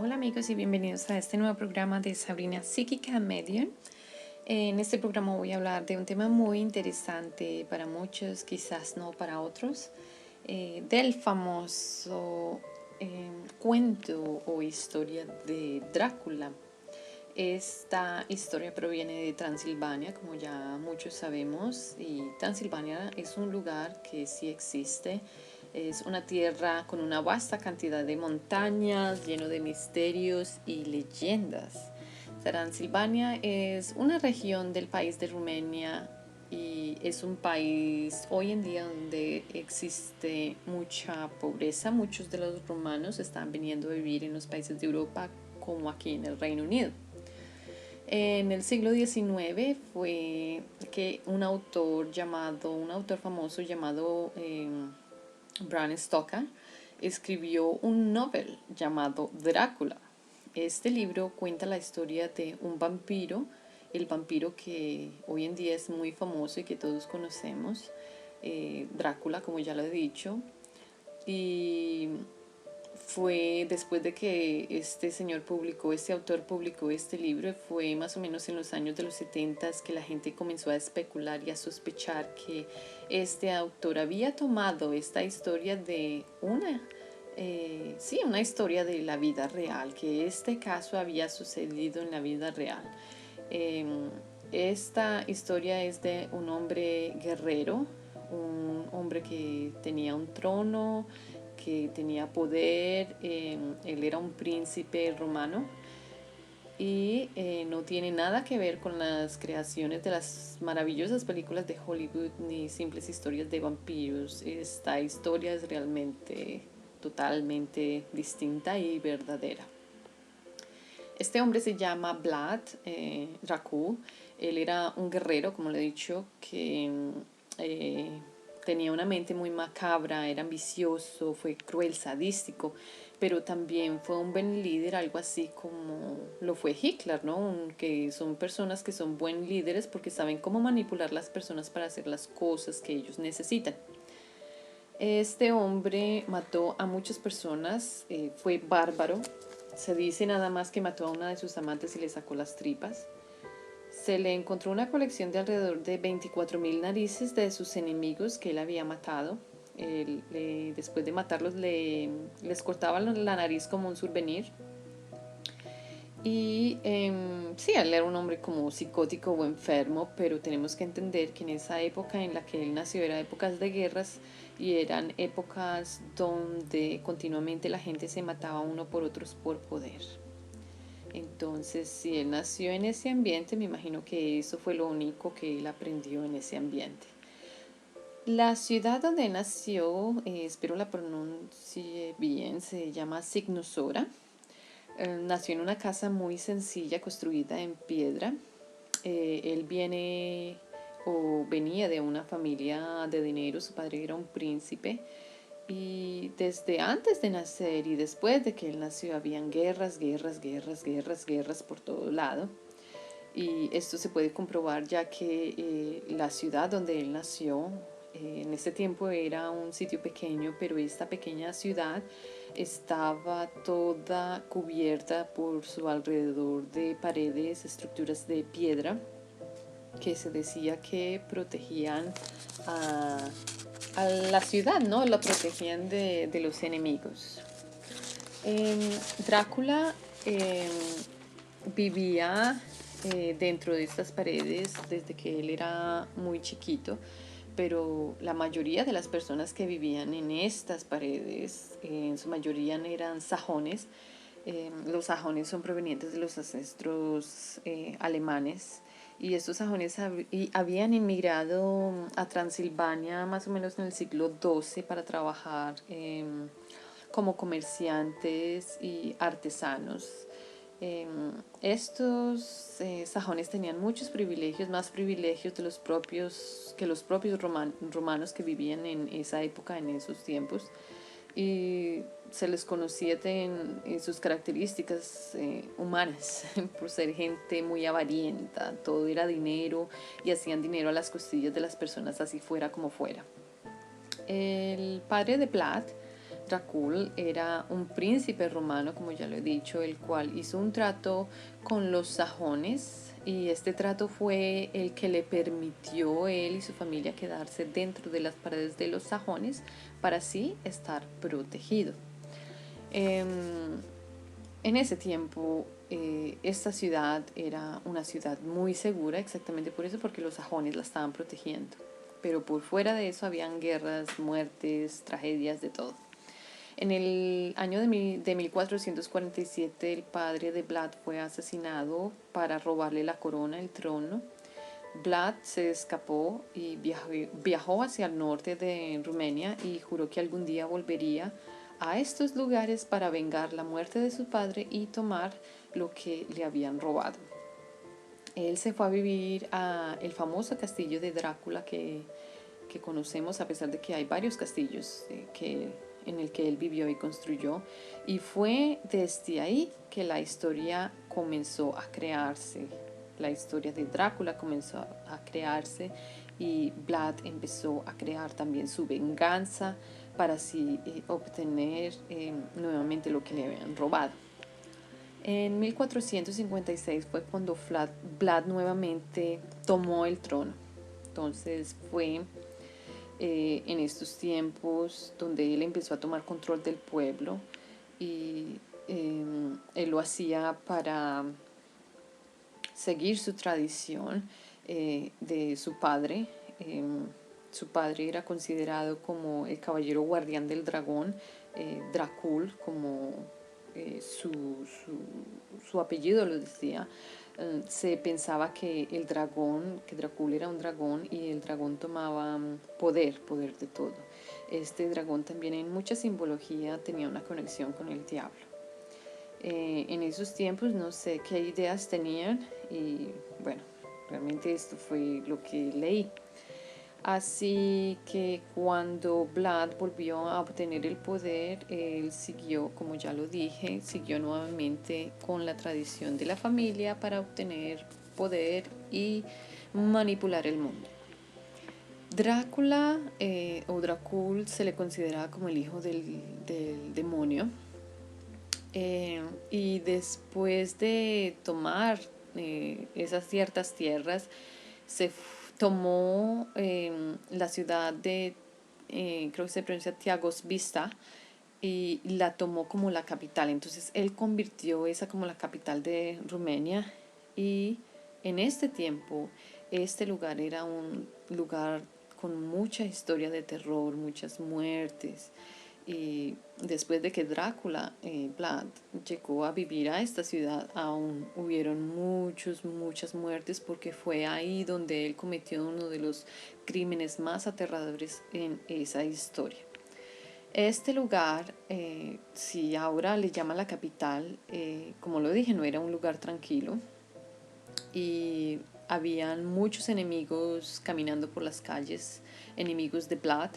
Hola amigos y bienvenidos a este nuevo programa de Sabrina Psíquica Medium. En este programa voy a hablar de un tema muy interesante para muchos, quizás no para otros, del famoso cuento o historia de Drácula. Esta historia proviene de Transilvania, como ya muchos sabemos, y Transilvania es un lugar que sí existe. Es una tierra con una vasta cantidad de montañas, lleno de misterios y leyendas. Transilvania es una región del país de Rumania y es un país hoy en día donde existe mucha pobreza. Muchos de los rumanos están viniendo a vivir en los países de Europa como aquí en el Reino Unido. En el siglo XIX fue que un autor famoso llamado Bram Stoker escribió un novel llamado Drácula. Este libro cuenta la historia de un vampiro, el vampiro que hoy en día es muy famoso y que todos conocemos, Drácula, como ya lo he dicho. Y fue después de que este autor publicó este libro, fue más o menos en los años de los 70 que la gente comenzó a especular y a sospechar que este autor había tomado esta historia de una historia de la vida real, que este caso había sucedido en la vida real. Eh, Esta historia es de un hombre guerrero, un hombre que tenía un trono, que tenía poder. Él era un príncipe romano y no tiene nada que ver con las creaciones de las maravillosas películas de Hollywood ni simples historias de vampiros. Esta historia es realmente totalmente distinta y verdadera. Este hombre se llama Vlad Dracul. Él era un guerrero, como le he dicho, que tenía una mente muy macabra, era ambicioso, fue cruel, sadístico, pero también fue un buen líder, algo así como lo fue Hitler, ¿no? Que son personas que son buen líderes porque saben cómo manipular las personas para hacer las cosas que ellos necesitan. Este hombre mató a muchas personas, fue bárbaro. Se dice nada más que mató a una de sus amantes y le sacó las tripas. Se le encontró una colección de alrededor de 24.000 narices de sus enemigos que él había matado. Después de matarlos les cortaba la nariz como un souvenir. Y sí, él era un hombre como psicótico o enfermo, pero tenemos que entender que en esa época en la que él nació era épocas de guerras y eran épocas donde continuamente la gente se mataba uno por otros por poder. Entonces, si él nació en ese ambiente, me imagino que eso fue lo único que él aprendió en ese ambiente. La ciudad donde nació, espero la pronuncie bien, se llama Signosora. Nació en una casa muy sencilla, construida en piedra. Él venía de una familia de dinero, su padre era un príncipe. Y desde antes de nacer y después de que él nació, habían guerras por todo lado. Y esto se puede comprobar ya que la ciudad donde él nació, en ese tiempo era un sitio pequeño, pero esta pequeña ciudad estaba toda cubierta por su alrededor de paredes, estructuras de piedra que se decía que protegían a la ciudad, ¿no? La protegían de los enemigos. Drácula vivía dentro de estas paredes desde que él era muy chiquito, pero la mayoría de las personas que vivían en estas paredes, en su mayoría eran sajones. Los sajones son provenientes de los ancestros alemanes y estos sajones habían inmigrado a Transilvania más o menos en el siglo XII para trabajar como comerciantes y artesanos. Estos sajones tenían muchos privilegios, más privilegios que los propios romanos que vivían en esa época, en esos tiempos. Y se les conocía en sus características humanas por ser gente muy avarienta, todo era dinero y hacían dinero a las costillas de las personas, así fuera como fuera. El padre de Vlad Drácula era un príncipe romano, como ya lo he dicho, el cual hizo un trato con los sajones, y este trato fue el que le permitió a él y su familia quedarse dentro de las paredes de los sajones para así estar protegido. En ese tiempo, esta ciudad era una ciudad muy segura, exactamente por eso, porque los sajones la estaban protegiendo. Pero por fuera de eso habían guerras, muertes, tragedias, de todo. En el año de 1447, el padre de Vlad fue asesinado para robarle la corona, el trono. Vlad se escapó y viajó hacia el norte de Rumania y juró que algún día volvería a estos lugares para vengar la muerte de su padre y tomar lo que le habían robado. Él se fue a vivir a el famoso castillo de Drácula que conocemos, a pesar de que hay varios castillos en el que él vivió y construyó. Y fue desde ahí que la historia comenzó a crearse. La historia de Drácula comenzó a crearse y Vlad empezó a crear también su venganza para así obtener nuevamente lo que le habían robado. En 1456 fue cuando Vlad nuevamente tomó el trono. Entonces fue en estos tiempos donde él empezó a tomar control del pueblo, y él lo hacía para seguir su tradición de su padre. Su padre era considerado como el caballero guardián del dragón, Drácula, como su apellido lo decía. Se pensaba que que Drácula era un dragón, y el dragón tomaba poder de todo. Este dragón también en mucha simbología tenía una conexión con el diablo. En esos tiempos no sé qué ideas tenían, y bueno, realmente esto fue lo que leí. Así que cuando Vlad volvió a obtener el poder, él siguió, como ya lo dije, siguió nuevamente con la tradición de la familia para obtener poder y manipular el mundo. Drácula o Drácula se le consideraba como el hijo del demonio. Y después de tomar esas ciertas tierras, se tomó la ciudad de, creo que se pronuncia Tiagosvista, y la tomó como la capital. Entonces él convirtió esa como la capital de Rumania, y en este tiempo este lugar era un lugar con mucha historia de terror, muchas muertes. Y después de que Drácula, Vlad, llegó a vivir a esta ciudad, aún hubieron muchas muertes, porque fue ahí donde él cometió uno de los crímenes más aterradores en esa historia. Este lugar, si ahora le llaman la capital, como lo dije, no era un lugar tranquilo, y habían muchos enemigos caminando por las calles, enemigos de Vlad,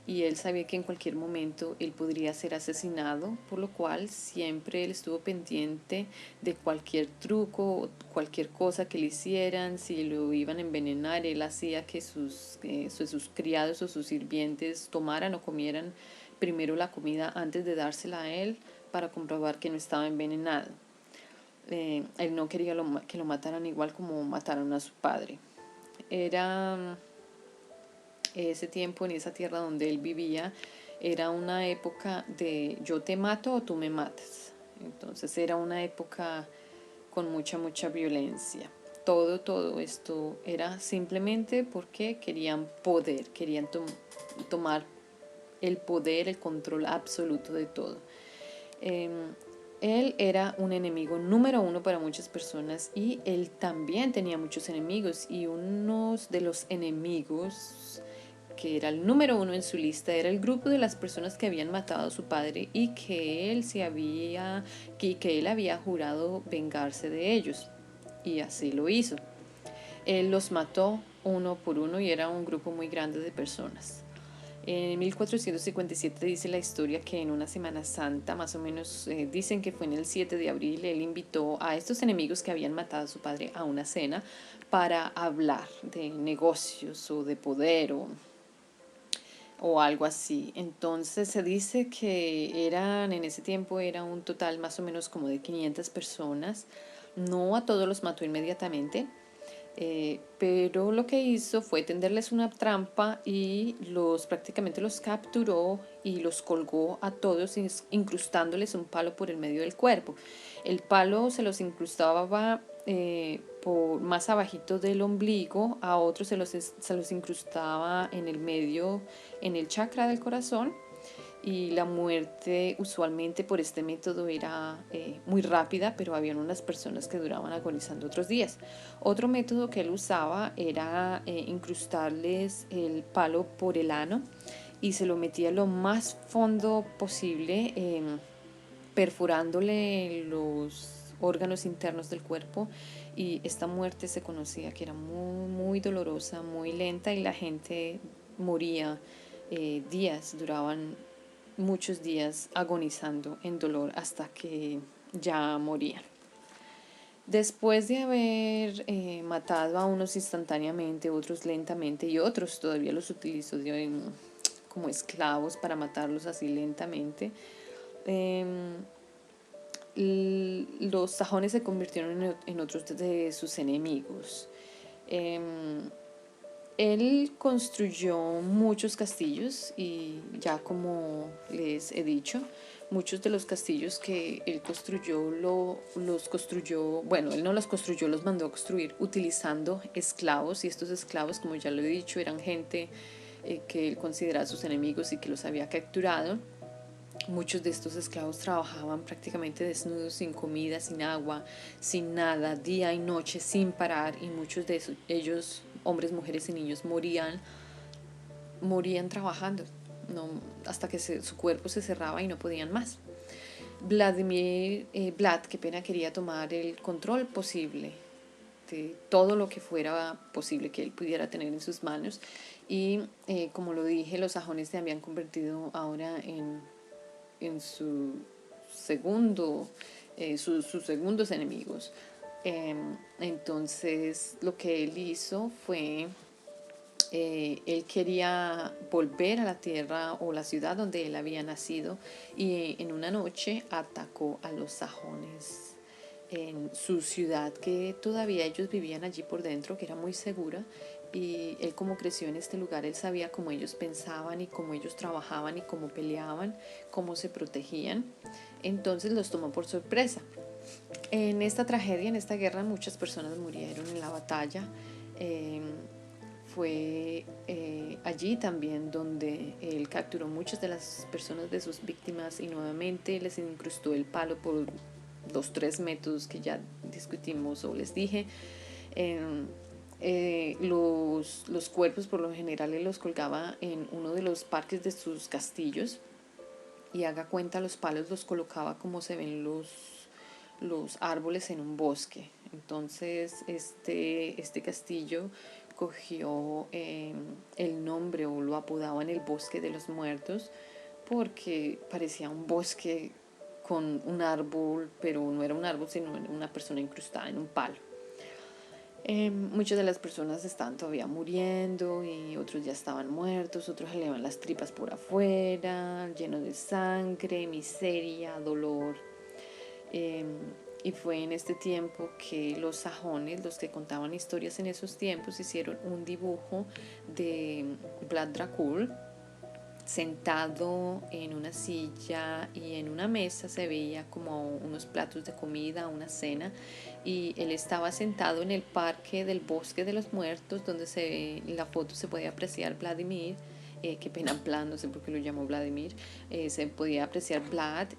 y él sabía que en cualquier momento él podría ser asesinado, por lo cual siempre él estuvo pendiente de cualquier truco, cualquier cosa que le hicieran. Si lo iban a envenenar, él hacía que sus criados o sus sirvientes tomaran o comieran primero la comida antes de dársela a él, para comprobar que no estaba envenenado. Él no quería que lo mataran igual como mataron a su padre. Era ese tiempo en esa tierra donde él vivía, era una época de yo te mato o tú me matas. Entonces era una época con mucha violencia. Todo esto era simplemente porque querían poder, querían tomar el poder, el control absoluto de todo. Él era un enemigo número uno para muchas personas, y él también tenía muchos enemigos, y uno de los enemigos que era el número uno en su lista era el grupo de las personas que habían matado a su padre, y que él había jurado vengarse de ellos, y así lo hizo. Él los mató uno por uno, y era un grupo muy grande de personas. En 1457 dice la historia que en una Semana Santa, más o menos, dicen que fue en el 7 de abril, él invitó a estos enemigos que habían matado a su padre a una cena para hablar de negocios o de poder o algo así. Entonces se dice que en ese tiempo era un total más o menos como de 500 personas. No a todos los mató inmediatamente, pero lo que hizo fue tenderles una trampa y prácticamente los capturó y los colgó a todos incrustándoles un palo por el medio del cuerpo. El palo se los incrustaba por más abajito del ombligo, a otros se los incrustaba en el medio, en el chakra del corazón, y la muerte usualmente por este método era muy rápida, pero habían unas personas que duraban agonizando otros días. Otro método que él usaba era incrustarles el palo por el ano y se lo metía lo más fondo posible, perforándole los órganos internos del cuerpo, y esta muerte se conocía que era muy, muy dolorosa, muy lenta, y la gente moría días, duraban muchos días agonizando en dolor hasta que ya morían. Después de haber matado a unos instantáneamente, otros lentamente y otros todavía los utilizó como esclavos para matarlos así lentamente, los sajones se convirtieron en otros de sus enemigos. Él construyó muchos castillos y ya como les he dicho, muchos de los castillos que él construyó los construyó, bueno, él no los construyó, los mandó a construir utilizando esclavos, y estos esclavos, como ya lo he dicho, eran gente que él consideraba sus enemigos y que los había capturado. Muchos de estos esclavos trabajaban prácticamente desnudos, sin comida, sin agua, sin nada, día y noche, sin parar, y muchos de ellos, hombres, mujeres y niños, morían trabajando, no, hasta que su cuerpo se cerraba y no podían más. Vlad, qué pena, quería tomar el control posible de todo lo que fuera posible que él pudiera tener en sus manos, y como lo dije, los sajones se habían convertido ahora en sus segundos enemigos. Entonces lo que él hizo fue, él quería volver a la tierra o la ciudad donde él había nacido, y en una noche atacó a los sajones en su ciudad, que todavía ellos vivían allí por dentro, que era muy segura, y él, como creció en este lugar, él sabía cómo ellos pensaban y cómo ellos trabajaban y cómo peleaban, cómo se protegían. Entonces los tomó por sorpresa. En esta tragedia, en esta guerra, muchas personas murieron en la batalla. Fue allí también donde él capturó muchas de las personas de sus víctimas y nuevamente les incrustó el palo por los 3 métodos que ya discutimos o les dije. Los cuerpos por lo general él los colgaba en uno de los parques de sus castillos, y haga cuenta, los palos los colocaba como se ven los árboles en un bosque. Entonces este castillo cogió el nombre, o lo apodaban el Bosque de los Muertos, porque parecía un bosque con un árbol, pero no era un árbol, sino una persona incrustada en un palo. Muchas de las personas estaban todavía muriendo y otros ya estaban muertos, otros se le iban las tripas por afuera, lleno de sangre, miseria, dolor. Y fue en este tiempo que los sajones, los que contaban historias en esos tiempos, hicieron un dibujo de Vlad Dracul sentado en una silla, y en una mesa se veía como unos platos de comida, una cena, y él estaba sentado en el parque del Bosque de los Muertos, donde en la foto se podía apreciar Vladimir, qué pena Vlad, no sé por qué lo llamó Vladimir, se podía apreciar Vlad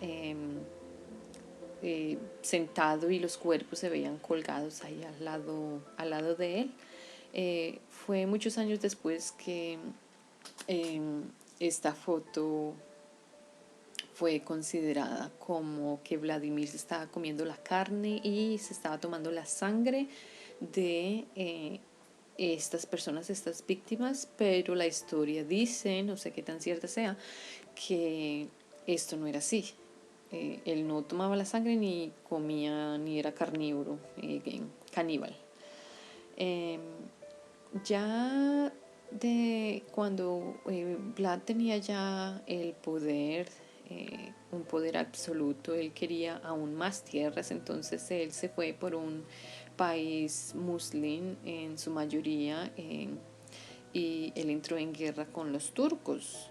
sentado, y los cuerpos se veían colgados ahí al lado de él. Fue muchos años después que esta foto fue considerada como que Vladimir se estaba comiendo la carne y se estaba tomando la sangre de estas personas, estas víctimas, pero la historia dice, no sé qué tan cierta sea, que esto no era así. Él no tomaba la sangre ni comía, ni era carnívoro, caníbal. Ya de cuando Vlad tenía ya el poder, un poder absoluto. Él quería aún más tierras, entonces él se fue por un país muslim en su mayoría, y él entró en guerra con los turcos.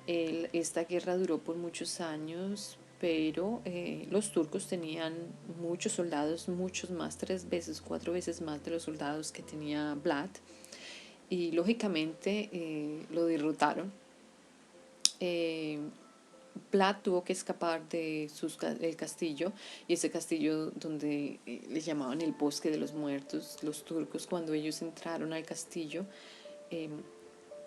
Esta guerra duró por muchos años, pero los turcos tenían muchos soldados, muchos más, 3 veces, 4 veces más de los soldados que tenía Vlad, y lógicamente lo derrotaron. Eh, Vlad tuvo que escapar de del castillo, y ese castillo donde le llamaban el Bosque de los Muertos. Los turcos, cuando ellos entraron al castillo, eh,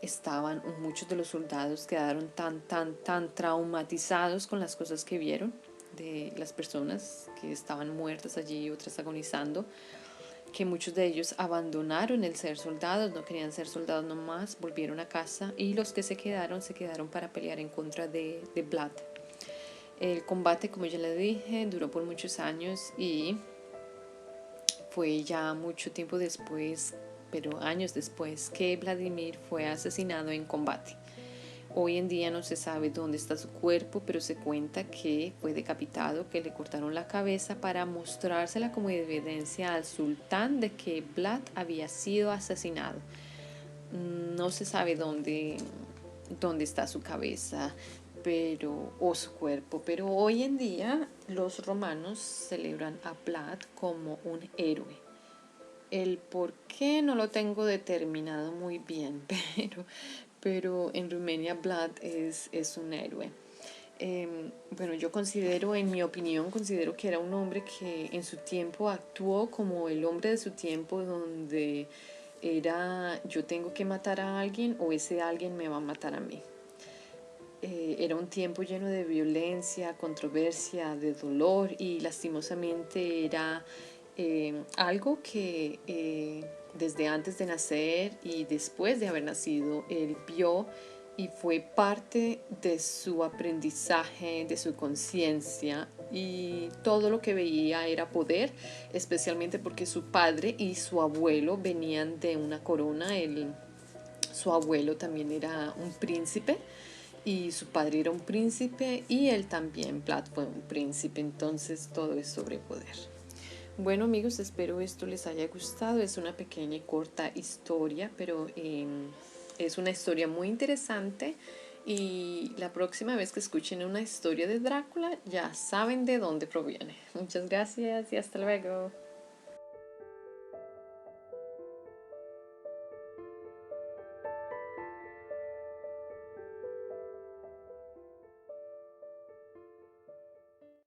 estaban, muchos de los soldados quedaron tan traumatizados con las cosas que vieron, de las personas que estaban muertas allí y otras agonizando, que muchos de ellos abandonaron el ser soldados, no querían ser soldados nomás, volvieron a casa, y los que se quedaron para pelear en contra de Vlad. El combate, como ya le dije, duró por muchos años, y fue ya mucho tiempo después, pero años después, que Vladimir fue asesinado en combate. Hoy en día no se sabe dónde está su cuerpo, pero se cuenta que fue decapitado, que le cortaron la cabeza para mostrársela como evidencia al sultán de que Vlad había sido asesinado. No se sabe dónde está su cabeza, o su cuerpo, pero hoy en día los romanos celebran a Vlad como un héroe. El por qué no lo tengo determinado muy bien, pero en Rumania Vlad es un héroe. Bueno, yo considero, en mi opinión, considero que era un hombre que en su tiempo actuó como el hombre de su tiempo, donde era: yo tengo que matar a alguien o ese alguien me va a matar a mí. Era un tiempo lleno de violencia, controversia, de dolor, y lastimosamente era algo que desde antes de nacer y después de haber nacido él vio, y fue parte de su aprendizaje, de su conciencia, y todo lo que veía era poder, especialmente porque su padre y su abuelo venían de una corona. Su abuelo también era un príncipe, y su padre era un príncipe, y él también, Vlad, fue un príncipe. Entonces todo es sobre poder. Bueno, amigos, espero esto les haya gustado. Es una pequeña y corta historia, pero es una historia muy interesante, y la próxima vez que escuchen una historia de Drácula ya saben de dónde proviene. Muchas gracias y hasta luego.